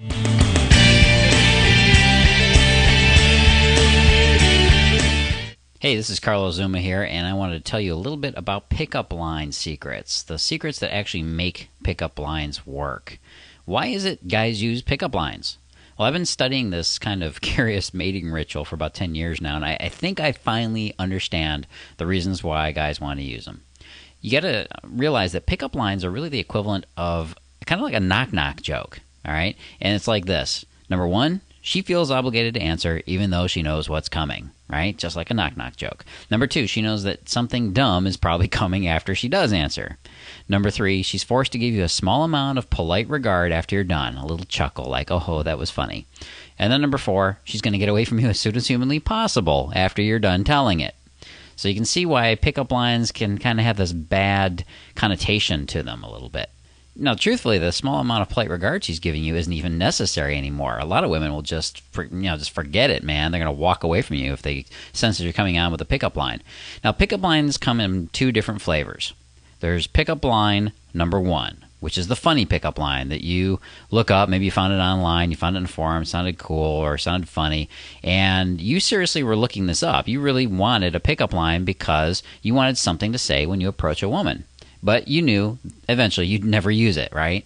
Hey, this is Carlos Zuma here, and I wanted to tell you a little bit about pickup line secrets, the secrets that actually make pickup lines work. Why is it guys use pickup lines? Well, I've been studying this kind of curious mating ritual for about 10 years now, and I think I finally understand the reasons why guys want to use them. You got to realize that pickup lines are really the equivalent of kind of like a knock-knock joke, all right? And it's like this. Number one, she feels obligated to answer even though she knows what's coming, right? Just like a knock-knock joke. Number two, she knows that something dumb is probably coming after she does answer. Number three, she's forced to give you a small amount of polite regard after you're done, a little chuckle like, oh, that was funny. And then number four, she's going to get away from you as soon as humanly possible after you're done telling it. So you can see why pickup lines can kind of have this bad connotation to them a little bit. Now, truthfully, the small amount of polite regard she's giving you isn't even necessary anymore. A lot of women will just forget it, man. They're going to walk away from you if they sense that you're coming on with a pickup line. Now, pickup lines come in two different flavors. There's pickup line number one, which is the funny pickup line that you look up. Maybe you found it online, you found it in a forum, sounded cool or sounded funny, and you seriously were looking this up. You really wanted a pickup line because you wanted something to say when you approach a woman. But you knew eventually you'd never use it, right?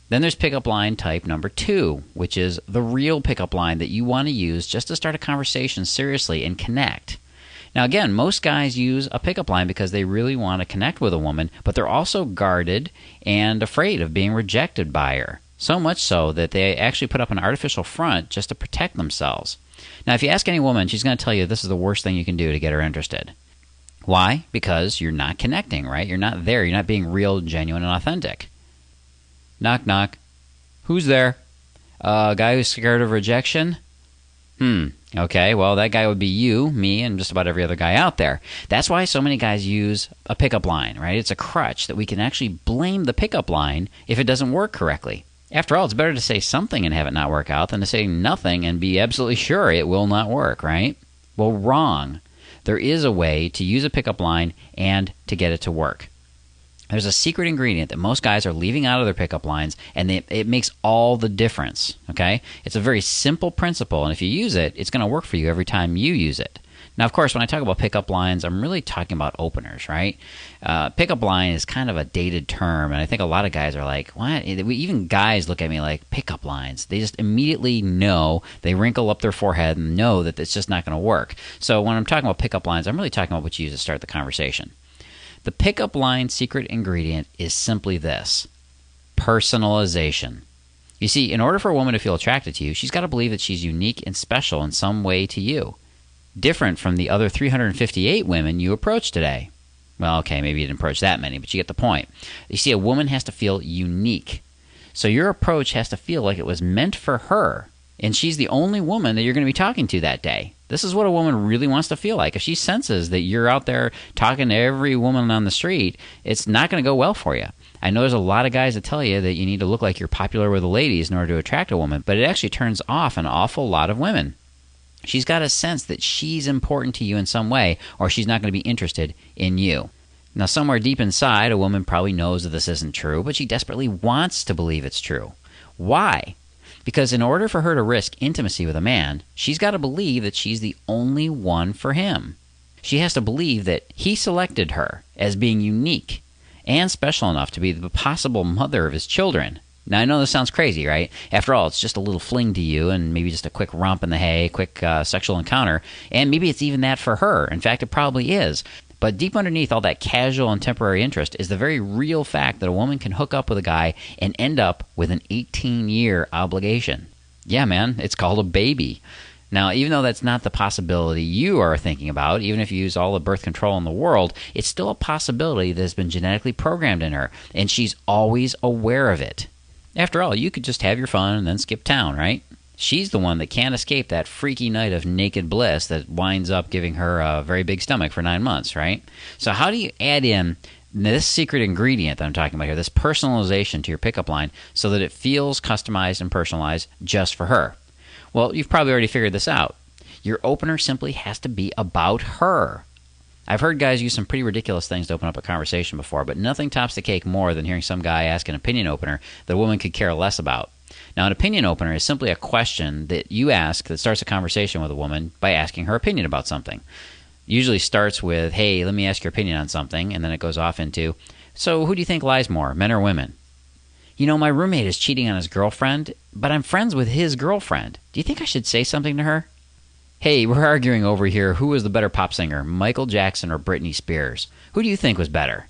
Then there's pickup line type number two, which is the real pickup line that you want to use just to start a conversation seriously and connect. Now, again, most guys use a pickup line because they really want to connect with a woman, but they're also guarded and afraid of being rejected by her. So much so that they actually put up an artificial front just to protect themselves. Now, if you ask any woman, she's going to tell you this is the worst thing you can do to get her interested. Why? Because you're not connecting, right? You're not there. You're not being real, genuine, and authentic. Knock, knock. Who's there? A guy who's scared of rejection? Okay, well, that guy would be you, me, and just about every other guy out there. That's why so many guys use a pickup line, right? It's a crutch that we can actually blame the pickup line if it doesn't work correctly. After all, it's better to say something and have it not work out than to say nothing and be absolutely sure it will not work, right? Well, wrong. There is a way to use a pickup line and to get it to work. There's a secret ingredient that most guys are leaving out of their pickup lines, and it makes all the difference, okay? It's a very simple principle, and if you use it, it's going to work for you every time you use it. Now, of course, when I talk about pickup lines, I'm really talking about openers, right? Pickup line is kind of a dated term, and I think a lot of guys are like, what? Even guys look at me like, pickup lines. They just immediately know, they wrinkle up their forehead and know that it's just not going to work. So when I'm talking about pickup lines, I'm really talking about what you use to start the conversation. The pickup line secret ingredient is simply this: personalization. You see, in order for a woman to feel attracted to you, she's got to believe that she's unique and special in some way to you. Different from the other 358 women you approached today. Well, okay, maybe you didn't approach that many, but you get the point. You see, a woman has to feel unique. So your approach has to feel like it was meant for her, and she's the only woman that you're going to be talking to that day. This is what a woman really wants to feel like. If she senses that you're out there talking to every woman on the street, it's not going to go well for you. I know there's a lot of guys that tell you that you need to look like you're popular with the ladies in order to attract a woman, but it actually turns off an awful lot of women. She's got a sense that she's important to you in some way, or she's not going to be interested in you. Now, somewhere deep inside, a woman probably knows that this isn't true, but she desperately wants to believe it's true. Why? Because in order for her to risk intimacy with a man, she's got to believe that she's the only one for him. She has to believe that he selected her as being unique and special enough to be the possible mother of his children. Now, I know this sounds crazy, right? After all, it's just a little fling to you and maybe just a quick romp in the hay, quick sexual encounter, and maybe it's even that for her. In fact, it probably is. But deep underneath all that casual and temporary interest is the very real fact that a woman can hook up with a guy and end up with an 18-year obligation. Yeah, man, it's called a baby. Now, even though that's not the possibility you are thinking about, even if you use all the birth control in the world, it's still a possibility that has been genetically programmed in her, and she's always aware of it. After all, you could just have your fun and then skip town, right? She's the one that can't escape that freaky night of naked bliss that winds up giving her a very big stomach for 9 months, right? So how do you add in this secret ingredient that I'm talking about here, this personalization to your pickup line, so that it feels customized and personalized just for her? Well, you've probably already figured this out. Your opener simply has to be about her. I've heard guys use some pretty ridiculous things to open up a conversation before, but nothing tops the cake more than hearing some guy ask an opinion opener that a woman could care less about. Now, an opinion opener is simply a question that you ask that starts a conversation with a woman by asking her opinion about something. Usually starts with, hey, let me ask your opinion on something, and then it goes off into, so who do you think lies more, men or women? You know, my roommate is cheating on his girlfriend, but I'm friends with his girlfriend. Do you think I should say something to her? Hey, we're arguing over here who was the better pop singer, Michael Jackson or Britney Spears. Who do you think was better?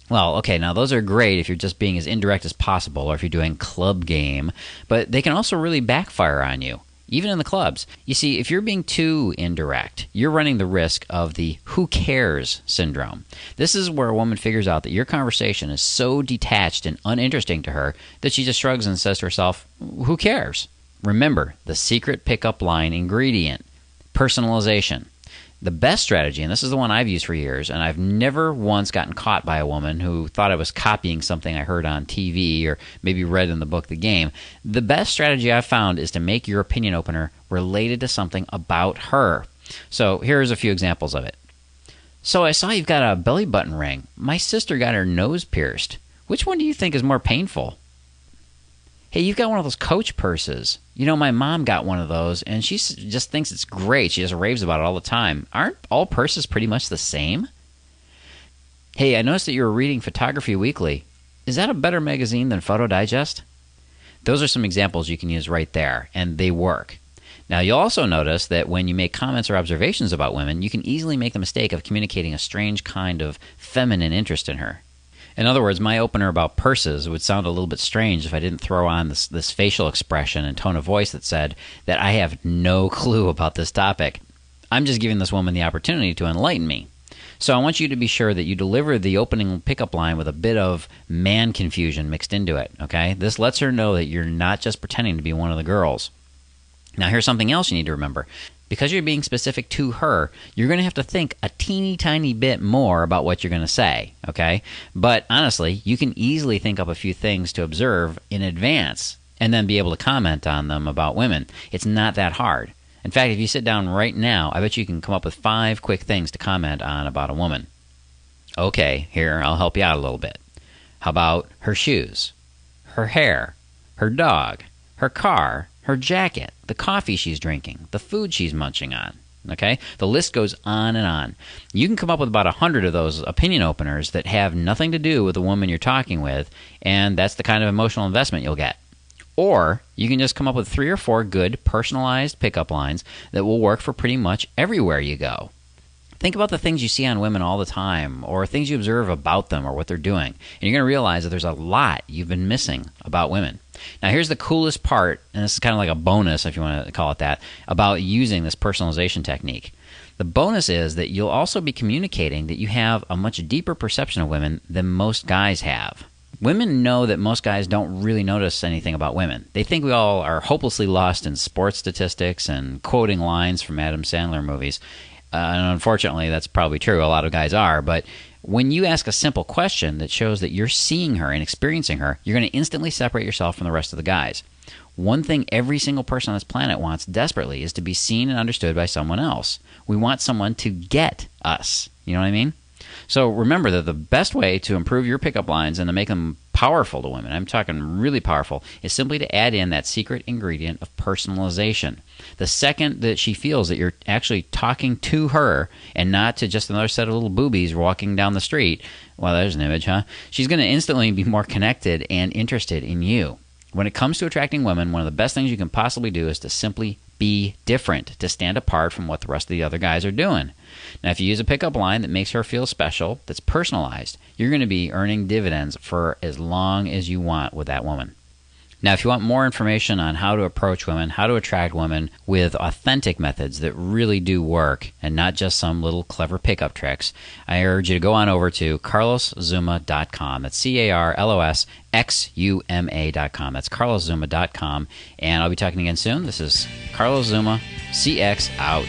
Well, okay, now those are great if you're just being as indirect as possible or if you're doing club game, but they can also really backfire on you, even in the clubs. You see, if you're being too indirect, you're running the risk of the who cares syndrome. This is where a woman figures out that your conversation is so detached and uninteresting to her that she just shrugs and says to herself, who cares? Remember, the secret pickup line ingredient, personalization. The best strategy, and this is the one I've used for years, and I've never once gotten caught by a woman who thought I was copying something I heard on TV or maybe read in the book The Game. The best strategy I've found is to make your opinion opener related to something about her. So here's a few examples of it. So I saw you've got a belly button ring. My sister got her nose pierced. Which one do you think is more painful? Hey, you've got one of those Coach purses. You know, my mom got one of those, and she just thinks it's great. She just raves about it all the time. Aren't all purses pretty much the same? Hey, I noticed that you were reading Photography Weekly. Is that a better magazine than Photo Digest? Those are some examples you can use right there, and they work. Now, you'll also notice that when you make comments or observations about women, you can easily make the mistake of communicating a strange kind of feminine interest in her. In other words, my opener about purses would sound a little bit strange if I didn't throw on this facial expression and tone of voice that said that I have no clue about this topic. I'm just giving this woman the opportunity to enlighten me. So I want you to be sure that you deliver the opening pickup line with a bit of man confusion mixed into it, okay? This lets her know that you're not just pretending to be one of the girls. Now, here's something else you need to remember. Because you're being specific to her, you're going to have to think a teeny tiny bit more about what you're going to say, okay? But honestly, you can easily think up a few things to observe in advance and then be able to comment on them about women. It's not that hard. In fact, if you sit down right now, I bet you can come up with 5 quick things to comment on about a woman. Okay, here, I'll help you out a little bit. How about her shoes, her hair, her dog, her car, her jacket, the coffee she's drinking, the food she's munching on, okay? The list goes on and on. You can come up with about 100 of those opinion openers that have nothing to do with the woman you're talking with, and that's the kind of emotional investment you'll get. Or you can just come up with 3 or 4 good personalized pickup lines that will work for pretty much everywhere you go. Think about the things you see on women all the time, or things you observe about them or what they're doing, and you're going to realize that there's a lot you've been missing about women. Now, here's the coolest part, and this is kind of like a bonus, if you want to call it that, about using this personalization technique. The bonus is that you'll also be communicating that you have a much deeper perception of women than most guys have. Women know that most guys don't really notice anything about women. They think we all are hopelessly lost in sports statistics and quoting lines from Adam Sandler movies. And unfortunately, that's probably true. A lot of guys are. But when you ask a simple question that shows that you're seeing her and experiencing her, you're going to instantly separate yourself from the rest of the guys. One thing every single person on this planet wants desperately is to be seen and understood by someone else. We want someone to get us. You know what I mean? So remember that the best way to improve your pickup lines and to make them powerful to women, I'm talking really powerful, is simply to add in that secret ingredient of personalization. The second that she feels that you're actually talking to her and not to just another set of little boobies walking down the street, well, there's an image, huh? She's going to instantly be more connected and interested in you. When it comes to attracting women, one of the best things you can possibly do is to simply be different, to stand apart from what the rest of the other guys are doing. Now, if you use a pickup line that makes her feel special, that's personalized, you're going to be earning dividends for as long as you want with that woman. Now, if you want more information on how to approach women, how to attract women with authentic methods that really do work and not just some little clever pickup tricks, I urge you to go on over to carloszuma.com. That's CarlosXuma.com. That's carloszuma.com. And I'll be talking again soon. This is Carlos Zuma, CX out.